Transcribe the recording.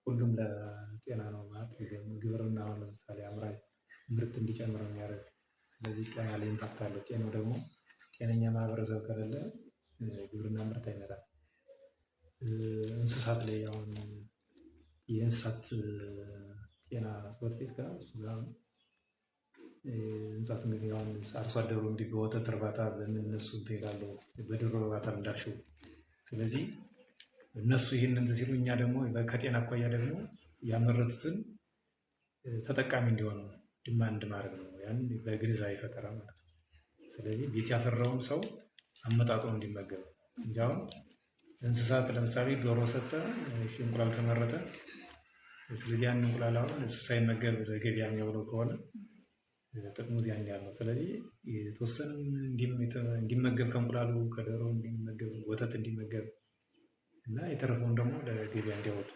ሁሉም ለጤና ነው ማለት ግብርና አሁን ለምሳሌ አምራች ምርት እንዲጨምር የሚያደርግ ስለዚህ ጤና ላይ ኢምፓክት አለው። ጤናው ደግሞ ጤነኛ ማህበረሰብ ከሌለ ግብርና ምርት አይመጣም። እንስሳት ላይ አሁን የእንስሳት ጤና ጽሕፈት ቤት ጋር እሱ ጋር እንስሳት እንግዲህ አሁን አርሶ አደሩ እንዲህ በወተት እርባታ በምን እነሱ ይላሉ በዶሮ እርባታ እንዳልሽው። ስለዚህ እነሱ ይህንን ሲሉ እኛ ደግሞ ከጤና አኳያ ደግሞ ያመረቱትን ተጠቃሚ እንዲሆኑ ዲማንድ ማድረግ ነው። ያን በግንዛቤ ፈጠራ ማለት ነው። ስለዚህ ቤት ያፈራውን ሰው አመጣጥኖ እንዲመገብ እንጂ አሁን እንስሳት ለምሳሌ ዶሮ ሰጠ፣ እንቁላል ተመረተ። ስለዚህ ያን እንቁላል አሁን እሱ ሳይመገብ ለገበያ የሚያውለው ከሆነ ጥቅሙ ያን ያህል ነው። ስለዚህ የተወሰነ እንዲመገብ ከእንቁላሉ ከዶሮ እንዲመገብ ወተት እንዲመገብ እና የተረፈውን ደግሞ ለገበያ እንዲያውል